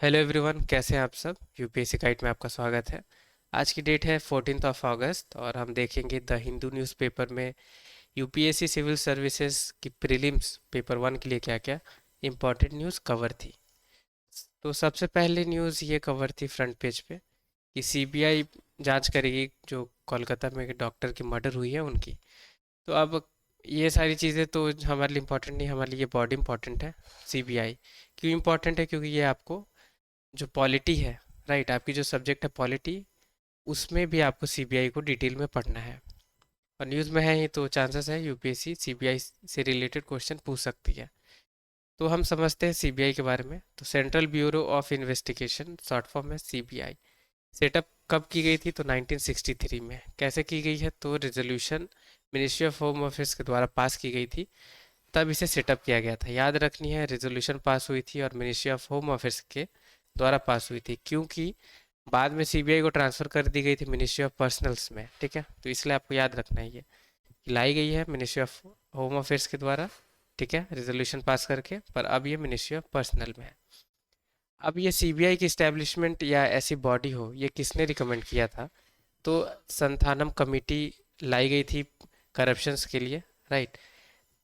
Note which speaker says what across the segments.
Speaker 1: Hello everyone, कैसे हैं आप सब। यूपीएससी गाइड में आपका स्वागत है। आज की डेट है 14 अगस्त और हम देखेंगे द हिंदू न्यूज़पेपर में यूपीएससी सिविल सर्विसेज की प्रीलिम्स पेपर 1 के लिए क्या क्या इम्पोर्टेंट न्यूज़ कवर थी। तो सबसे पहले न्यूज़ ये कवर थी फ्रंट पेज पे कि सीबीआई जांच करेगी जो कोलकाता में डॉक्टर की मर्डर हुई है उनकी। तो अब ये सारी चीज़ें तो हमारे लिए इम्पोर्टेंट नहीं, हमारे लिए बहुत इम्पोर्टेंट है। सीबीआई क्यों इम्पोर्टेंट है? क्योंकि ये आपको जो पॉलिटी है, राइट, आपकी जो सब्जेक्ट है पॉलिटी, उसमें भी आपको सीबीआई को डिटेल में पढ़ना है। और न्यूज़ में है ही तो चांसेस है यूपीएससी सीबीआई से रिलेटेड क्वेश्चन पूछ सकती है। तो हम समझते हैं सीबीआई के बारे में। तो central bureau of investigation, short form है सीबीआई। सेटअप कब की गई थी? तो 1963 में। कैसे की गई है? तो resolution ministry of home affairs के द्वारा पास की गई थी, तब इसे सेटअप किया गया था। याद रखनी है, रेजोल्यूशन पास हुई थी और मिनिस्ट्री ऑफ होम अफेयर्स के द्वारा पास हुई थी, क्योंकि बाद में सीबीआई को ट्रांसफर कर दी गई थी मिनिस्ट्री ऑफ पर्सनल्स में। ठीक है, तो इसलिए आपको याद रखना है ये कि लाई गई है मिनिस्ट्री ऑफ होम अफेयर्स के द्वारा, ठीक है, रेजोल्यूशन पास करके, पर अब ये मिनिस्ट्री ऑफ पर्सनल में है। अब ये सीबीआई की इस्टेब्लिशमेंट या ऐसी बॉडी हो, ये किसने रिकमेंड किया था? तो संथानम कमेटी लाई गई थी करप्शंस के लिए, राइट।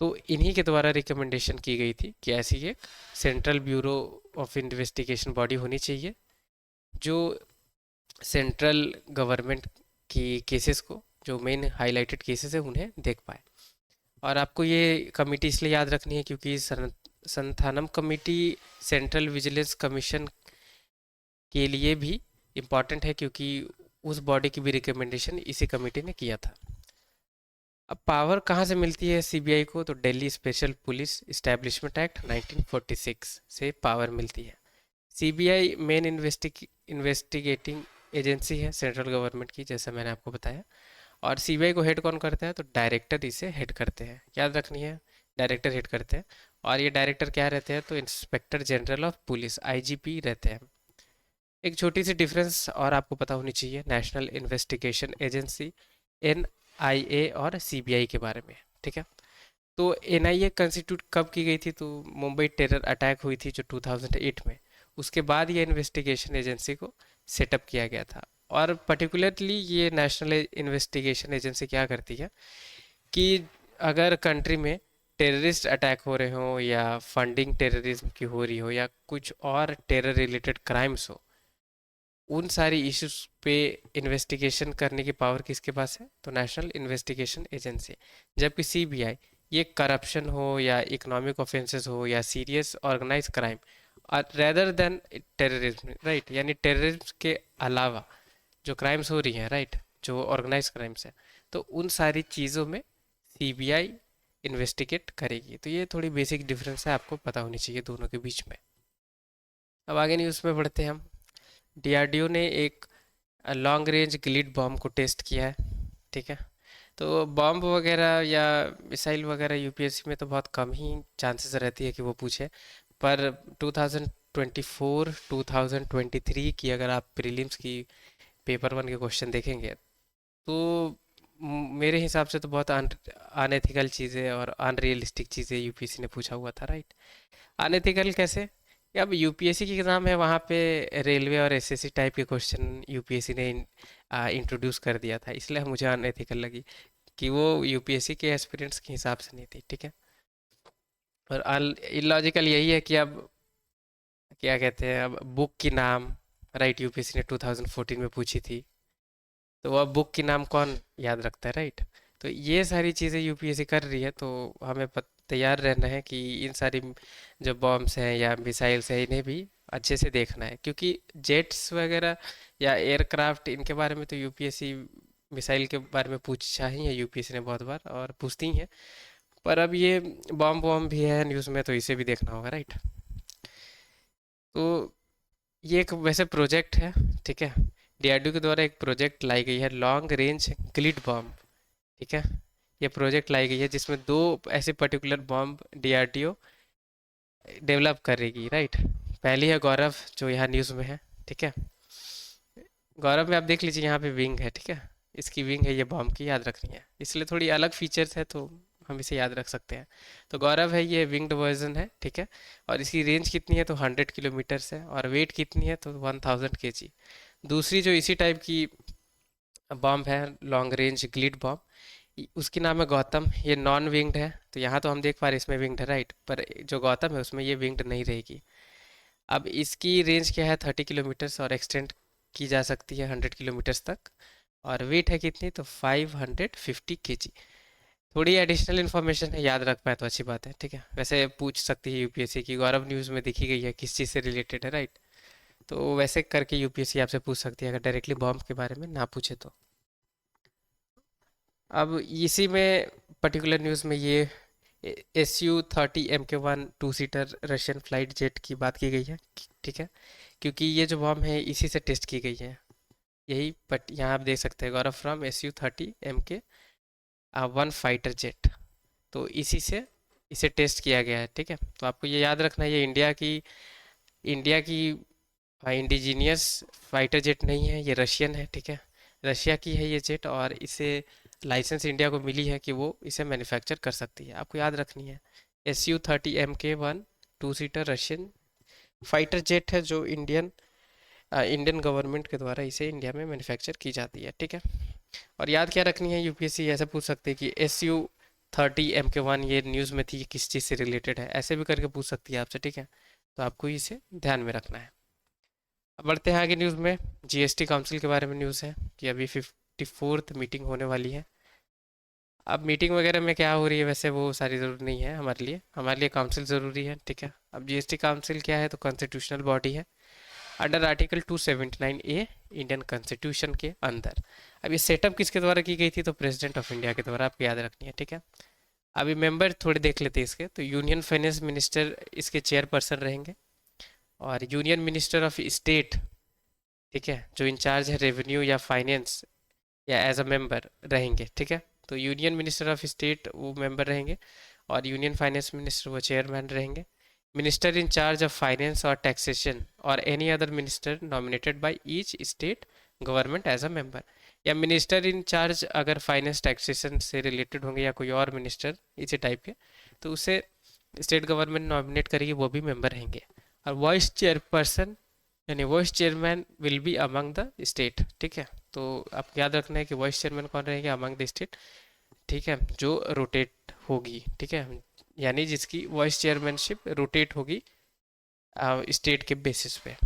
Speaker 1: तो इन्हीं के द्वारा रिकमेंडेशन की गई थी कि ऐसी एक central bureau of investigation body होनी चाहिए जो सेंट्रल गवर्नमेंट की केसेस को, जो मेन हाईलाइटेड केसेस है, उन्हें देख पाए। और आपको ये कमेटी इसलिए याद रखनी है क्योंकि Santhanam committee central vigilance commission के लिए भी इम्पॉर्टेंट है, क्योंकि उस बॉडी की भी रिकमेंडेशन इसी कमेटी ने किया था। अब पावर कहाँ से मिलती है सीबीआई को? तो Delhi special police establishment act 1946 से पावर मिलती है। सीबीआई मेन इन्वेस्टिगेटिंग एजेंसी है सेंट्रल गवर्नमेंट की, जैसा मैंने आपको बताया। और सीबीआई को हेड कौन करता है? तो डायरेक्टर इसे हेड करते हैं, याद रखनी है, डायरेक्टर हेड करते हैं। और ये डायरेक्टर क्या रहते हैं? तो inspector general of police, IGP रहते हैं। एक छोटी सी डिफरेंस और आपको पता होनी चाहिए नेशनल इन्वेस्टिगेशन एजेंसी, एनआईए, और सीबीआई के बारे में। ठीक है, तो एनआईए कंस्टिट्यूट कब की गई थी? तो मुंबई टेरर अटैक हुई थी जो 2008 में, उसके बाद ये इन्वेस्टिगेशन एजेंसी को सेटअप किया गया था। और पर्टिकुलरली ये नेशनल इन्वेस्टिगेशन एजेंसी क्या करती है कि अगर कंट्री में टेररिस्ट अटैक हो रहे हो या फंडिंग टेररिज्म की हो रही हो या कुछ और टेरर रिलेटेड क्राइम्स हो, उन सारी इश्यूज पे इन्वेस्टिगेशन करने की पावर किसके पास है? तो नेशनल इन्वेस्टिगेशन एजेंसी। जबकि सीबीआई ये करप्शन हो या इकोनॉमिक ऑफेंसेस हो या serious organise crime rather than terrorism, right, यानी टेररिज्म के अलावा जो क्राइम्स हो रही हैं, राइट, जो ऑर्गेनाइज क्राइम्स है, तो उन सारी चीज़ों में सीबीआई इन्वेस्टिगेट करेगी। तो ये थोड़ी बेसिक डिफरेंस है, आपको पता होनी चाहिए दोनों के बीच में। अब आगे न्यूज़ में बढ़ते हैं हम। डीआरडीओ ने एक लॉन्ग रेंज ग्लिड बॉम्ब को टेस्ट किया है। ठीक है, तो बॉम्ब वगैरह या मिसाइल वगैरह यूपीएससी में तो बहुत कम ही चांसेस रहती है कि वो पूछे, पर 2024 2023 की अगर आप प्रीलिम्स की पेपर 1 के क्वेश्चन देखेंगे तो मेरे हिसाब से तो बहुत अनएथिकल चीज़ें और अनरियलिस्टिक चीज़ें यूपीएससी ने पूछा हुआ था, राइट। अनएथिकल कैसे? कि अब यूपीएससी की एग्ज़ाम है, वहाँ पे रेलवे और एसएससी टाइप के क्वेश्चन यूपीएससी ने इंट्रोड्यूस कर दिया था, इसलिए मुझे अनएथिकल लगी कि वो यूपीएससी के एस्पिरेंट्स के हिसाब से नहीं थी। ठीक है, और इलॉजिकल यही है कि अब क्या कहते हैं, अब बुक की नाम, राइट, यूपीएससी ने 2014 में पूछी थी, तो अब बुक की नाम कौन याद रखता है, राइट। तो ये सारी चीज़ें यूपीएससी कर रही है, तो हमें तैयार रहना है कि इन सारी जो बॉम्ब्स हैं या मिसाइल्स हैं इन्हें भी अच्छे से देखना है, क्योंकि जेट्स वगैरह या एयरक्राफ्ट इनके बारे में तो यूपीएससी मिसाइल के बारे में पूछा ही है यूपीएससी ने बहुत बार, और पूछती ही है। पर अब ये बॉम्ब बॉम्ब भी है न्यूज़ में, तो इसे भी देखना होगा, राइट। तो ये एक वैसे प्रोजेक्ट है, ठीक है, डीआरडीओ के द्वारा एक प्रोजेक्ट लाई गई है, लॉन्ग रेंज ग्लिड बॉम्ब। ठीक है, ये प्रोजेक्ट लाई गई है जिसमें दो ऐसे पर्टिकुलर बॉम्ब डीआरडीओ डेवलप करेगी, राइट। पहली है गौरव, जो यहाँ न्यूज़ में है। ठीक है, गौरव में आप देख लीजिए यहाँ पे विंग है, ठीक है, इसकी विंग है ये बॉम्ब की, याद रखनी है, इसलिए थोड़ी अलग फीचर्स है, तो हम इसे याद रख सकते हैं। तो गौरव है ये विंग्ड वर्जन है, ठीक है। और इसकी रेंज कितनी है तो 100 किलोमीटर्स है, और वेट कितनी है तो 1000 kg। दूसरी जो इसी टाइप की बॉम्ब है लॉन्ग रेंज ग्लिड बॉम्ब, उसकी नाम है गौतम, ये नॉन विंग्ड है। तो यहाँ तो हम देख पा रहे हैं इसमें विंग्ड है राइट, पर जो गौतम है उसमें ये विंग्ड नहीं रहेगी। अब इसकी रेंज क्या है 30 किलोमीटर्स, और एक्सटेंड की जा सकती है 100 किलोमीटर्स तक। और वेट है कितनी तो 550 kg। थोड़ी एडिशनल इन्फॉर्मेशन है, याद रख पाए तो अच्छी बात है, ठीक है। वैसे पूछ सकती है यूपीएससी की गौरव न्यूज़ में दिखी गई है किस चीज़ से रिलेटेड है राइट। तो वैसे करके यूपीएससी आपसे पूछ सकती है अगर डायरेक्टली बॉम्ब के बारे में ना पूछे तो। अब इसी में पर्टिकुलर न्यूज़ में ये SU-30 MK1 2 seater Russian flight jet की बात की गई है, ठीक है। क्योंकि ये जो बॉम्ब है इसी से टेस्ट की गई है, यही बट यहाँ आप देख सकते हैं गौरव from SU-30 MK1 fighter jet. तो इसी से इसे टेस्ट किया गया है, ठीक है। तो आपको ये याद रखना है ये इंडिया की इंडिजीनियस फाइटर जेट नहीं है, ये रशियन है, ठीक है। रशिया की है ये जेट, और इसे लाइसेंस इंडिया को मिली है कि वो इसे मैन्युफैक्चर कर सकती है, आपको याद रखनी है। SU-30 MK1 2 seater Russian fighter jet है जो इंडियन गवर्नमेंट के द्वारा इसे इंडिया में मैन्युफैक्चर की जाती है, ठीक है। और याद क्या रखनी है, यूपीएससी ऐसे पूछ सकती है कि SU-30 MK1 ये न्यूज़ में थी, ये किस चीज़ से रिलेटेड है, ऐसे भी करके पूछ सकती है आपसे, ठीक है। तो आपको इसे ध्यान में रखना है। अब बढ़ते हैं आगे न्यूज़ में। जीएसटी काउंसिल के बारे में न्यूज़ है कि अभी 54th मीटिंग होने वाली है। अब मीटिंग वगैरह में क्या हो रही है वैसे वो सारी ज़रूरी नहीं है हमारे लिए काउंसिल ज़रूरी है, ठीक है। अब जीएसटी काउंसिल क्या है तो कॉन्स्टिट्यूशनल बॉडी है under article 279A Indian constitution के अंदर। अब ये सेटअप किसके द्वारा की गई थी तो प्रेसिडेंट ऑफ इंडिया के द्वारा, आपको याद रखनी है, ठीक है। अभी मेंबर थोड़े देख लेते हैं इसके। तो यूनियन फाइनेंस मिनिस्टर इसके चेयरपर्सन रहेंगे, और यूनियन मिनिस्टर ऑफ स्टेट, ठीक है, जो इंचार्ज है रेवेन्यू या फाइनेंस या एज अ मेंबर रहेंगे, ठीक है। तो यूनियन मिनिस्टर ऑफ स्टेट वो मेंबर रहेंगे, और यूनियन फाइनेंस मिनिस्टर वो चेयरमैन रहेंगे। Minister in charge of finance और टैक्सेशन और any other minister nominated by each state government as a member. या मिनिस्टर इन चार्ज अगर फाइनेंस टैक्सेशन से रिलेटेड होंगे या कोई और मिनिस्टर इसी टाइप के, तो उसे स्टेट गवर्नमेंट नॉमिनेट करेगी, वो भी मेंबर रहेंगे। और वाइस चेयरपर्सन यानी vice chairman will be among the state, ठीक है। तो आपको याद रखना है कि वाइस चेयरमैन कौन रहेंगे अमंग द स्टेट, ठीक है, जो रोटेट होगी, ठीक है, यानी जिसकी वाइस चेयरमैनशिप रोटेट होगी स्टेट के बेसिस पे।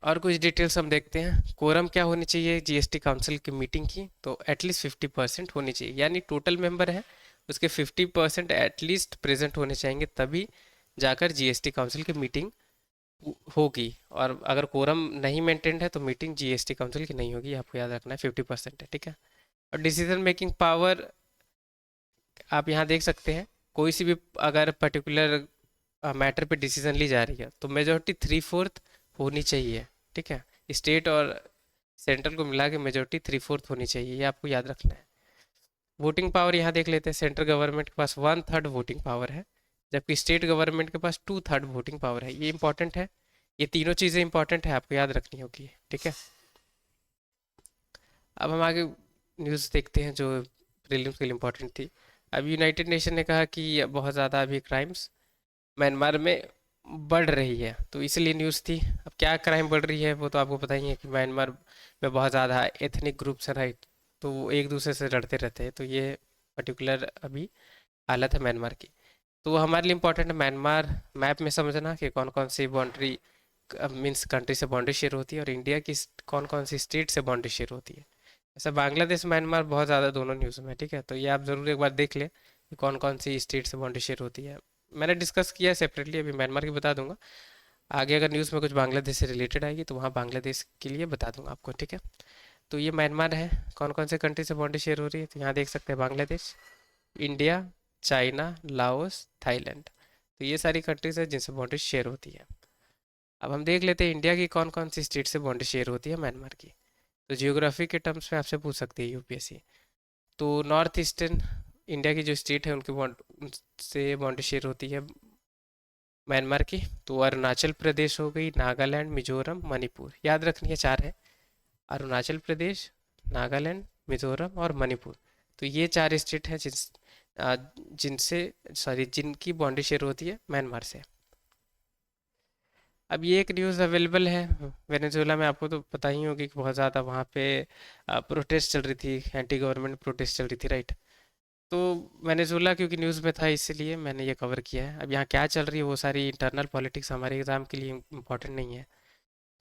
Speaker 1: और कुछ डिटेल्स हम देखते हैं। कोरम क्या होनी चाहिए जीएसटी काउंसिल की मीटिंग की तो एटलीस्ट 50% होनी चाहिए, यानी टोटल मेंबर है उसके 50% एटलीस्ट प्रेजेंट होने चाहिए, तभी जाकर जीएसटी काउंसिल की मीटिंग होगी। और अगर कोरम नहीं मेंटेन्ड है तो मीटिंग जीएसटी काउंसिल की नहीं होगी, आपको याद रखना है 50% है, ठीक है। और डिसीजन मेकिंग पावर आप यहाँ देख सकते हैं, कोई सी भी अगर पर्टिकुलर मैटर पे डिसीजन ली जा रही है तो मेजोरिटी 3/4 होनी चाहिए, ठीक है। स्टेट और सेंट्रल को मिला के मेजोरिटी 3/4 होनी चाहिए, ये आपको याद रखना है। वोटिंग पावर यहाँ देख लेते हैं, सेंट्रल गवर्नमेंट के पास 1/3 वोटिंग पावर है, जबकि स्टेट गवर्नमेंट के पास 2/3 वोटिंग पावर है। ये इंपॉर्टेंट है, ये तीनों चीज़ें इंपॉर्टेंट है, आपको याद रखनी होगी, ठीक है। अब हम आगे न्यूज़ देखते हैं जो प्रीलिम्स के लिए इम्पोर्टेंट थी। अब यूनाइटेड नेशन ने कहा कि बहुत ज़्यादा अभी क्राइम्स म्यांमार में बढ़ रही है, तो इसलिए न्यूज़ थी। अब क्या क्राइम बढ़ रही है वो तो आपको पता ही है कि म्यांमार में बहुत ज़्यादा एथनिक ग्रुप्स हैं राइट, तो वो एक दूसरे से लड़ते रहते हैं। तो ये पर्टिकुलर अभी हालत है म्यांमार की। तो वो हमारे लिए इम्पोर्टेंट है म्यांमार मैप में समझना कि कौन कौन सी बाउंड्री मीन्स कंट्री से बाउंड्री शेयर होती है, और इंडिया की कौन कौन सी स्टेट से बाउंड्री शेयर होती है। ऐसा बांग्लादेश म्यांमार बहुत ज़्यादा दोनों न्यूज़ में है, ठीक है। तो ये आप ज़रूर एक बार देख लें कि कौन कौन सी स्टेट से बाउंड्री शेयर होती है। मैंने डिस्कस किया सेपरेटली, अभी म्यांमार की बता दूंगा। आगे अगर न्यूज़ में कुछ बांग्लादेश से रिलेटेड आएगी तो वहाँ बांग्लादेश के लिए बता दूंगा आपको, ठीक है। तो ये म्यांमार है, कौन कौन से कंट्री से बाउंड्री शेयर हो रही है तो यहाँ देख सकते हैं Bangladesh, India, China, Laos, Thailand. तो ये सारी कंट्रीज है जिनसे बाउंड्री शेयर होती है। अब हम देख लेते हैं इंडिया की कौन कौन सी स्टेट से बाउंड्री शेयर होती है म्यांमार की। तो जियोग्राफी के टर्म्स में आपसे पूछ सकती है यूपीएससी। तो नॉर्थ ईस्टर्न इंडिया की जो स्टेट है उनकी उनसे बाउंड्री शेयर होती है म्यांमार की। तो अरुणाचल प्रदेश हो गई, नागालैंड, मिजोरम, मणिपुर, याद रखनी है चार है, अरुणाचल प्रदेश, नागालैंड, मिजोरम और मणिपुर। तो ये चार स्टेट हैं जिस जिनसे सॉरी जिनकी बाउंड्री शेयर होती है म्यांमार से। अब ये एक न्यूज़ अवेलेबल है, वेनेजुएला में आपको तो पता ही होगी कि बहुत ज़्यादा वहाँ पे प्रोटेस्ट चल रही थी, एंटी गवर्नमेंट प्रोटेस्ट चल रही थी, राइट। तो वेनेजुएला क्योंकि न्यूज़ में था इसलिए मैंने ये कवर किया है। अब यहाँ क्या चल रही है वो सारी इंटरनल पॉलिटिक्स हमारे एग्ज़ाम के लिए इम्पोर्टेंट नहीं है।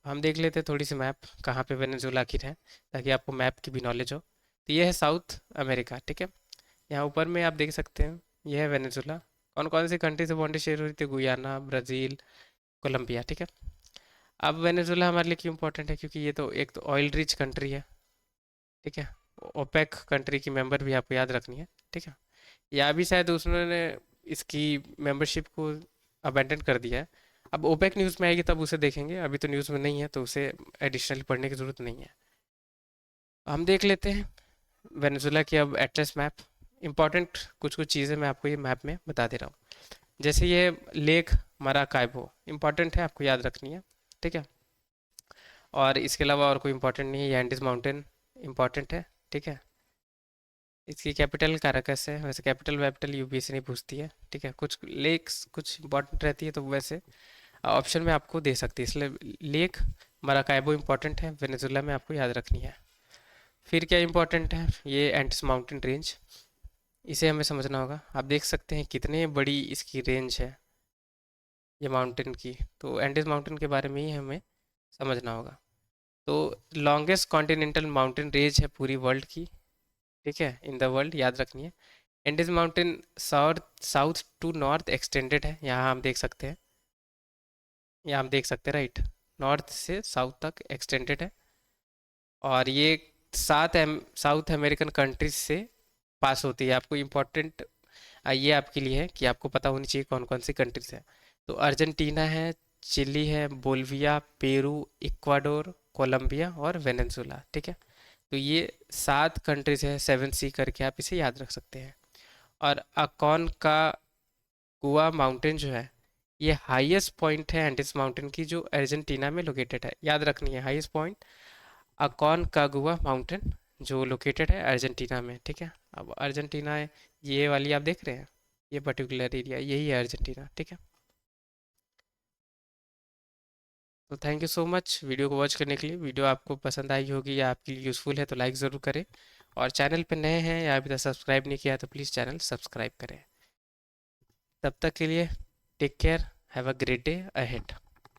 Speaker 1: हम देख लेते हैं थोड़ी सी मैप, कहाँ पे वेनेजुएला आखिर है, ताकि आपको मैप की भी नॉलेज हो। तो ये है साउथ अमेरिका, ठीक है। यहाँ ऊपर में आप देख सकते हैं, ये है वेनेजुएला। कौन कौन सी कंट्री से बाउंड्री शेयर हो रही थी? गुयाना, ब्राज़ील, कोलंबिया, ठीक है। अब वेनेजुएला हमारे लिए क्यों इंपॉर्टेंट है? क्योंकि ये तो एक तो ऑयल रिच कंट्री है, ठीक है। ओपेक कंट्री की मेंबर भी आपको याद रखनी है, ठीक है। या भी शायद उसने इसकी मेंबरशिप को अबेंडन कर दिया है। अब ओपेक न्यूज़ में आएगी तब उसे देखेंगे, अभी तो न्यूज़ में नहीं है तो उसे एडिशनली पढ़ने की ज़रूरत नहीं है। हम देख लेते हैं वेनेजुएला की अब एटलस मैप। इंपॉर्टेंट कुछ कुछ चीज़ें मैं आपको ये मैप में बता दे रहा हूँ। जैसे ये लेक मराकाइबो इंपॉर्टेंट है, आपको याद रखनी है, ठीक है। और इसके अलावा और कोई इंपॉर्टेंट नहीं है। ये एंडीज माउंटेन इंपॉर्टेंट है, ठीक है। इसकी कैपिटल कारकस है। वैसे कैपिटल वैपिटल यूपीएससी नहीं पूछती है, ठीक है। कुछ लेक्स कुछ इंपॉर्टेंट रहती है तो वैसे ऑप्शन में आपको दे सकती है, इसलिए लेक मराकाइबो इंपॉर्टेंट है, वेनेजुएला में आपको याद रखनी है। फिर क्या इंपॉर्टेंट है? ये एंडीज माउंटेन रेंज, इसे हमें समझना होगा। आप देख सकते हैं कितने बड़ी इसकी रेंज है ये माउंटेन की। तो एंडीज माउंटेन के बारे में ही हमें समझना होगा। तो लॉन्गेस्ट कॉन्टिनेंटल माउंटेन रेंज है पूरी वर्ल्ड की, ठीक है, इन द वर्ल्ड, याद रखनी है। Andes mountain south south to north extended है, यहाँ हम देख सकते हैं, यहाँ हम देख सकते हैं, राइट। नॉर्थ से साउथ तक एक्सटेंडेड है। और ये साउथ अमेरिकन कंट्रीज से पास होती है। आपको इम्पोर्टेंट ये आपके लिए है कि आपको पता होनी चाहिए कौन कौन सी कंट्रीज है। तो अर्जेंटीना है, चिली है, बोल्विया, पेरू, इक्वाडोर, कोलंबिया और वेनेजुएला, ठीक है। तो ये 7 कंट्रीज है, 7C करके आप इसे याद रख सकते हैं। और अकॉन का गुआ माउंटेन जो है, ये हाईएस्ट पॉइंट है एंडीज माउंटेन की, जो अर्जेंटीना में लोकेटेड है। याद रखनी है, हाईएस्ट पॉइंट अकॉन कागुआ माउंटेन, जो लोकेटेड है अर्जेंटीना में, ठीक है। अब अर्जेंटीना है, ये वाली आप देख रहे हैं, ये पर्टिकुलर एरिया यही है अर्जेंटीना, ठीक है। तो thank you so much video को वॉच करने के लिए। वीडियो आपको पसंद आई होगी या आपके लिए यूज़फुल है तो लाइक ज़रूर करें। और चैनल पे नए हैं या अभी तक सब्सक्राइब नहीं किया है तो प्लीज़ चैनल सब्सक्राइब करें। तब तक के लिए take care, have a great day ahead.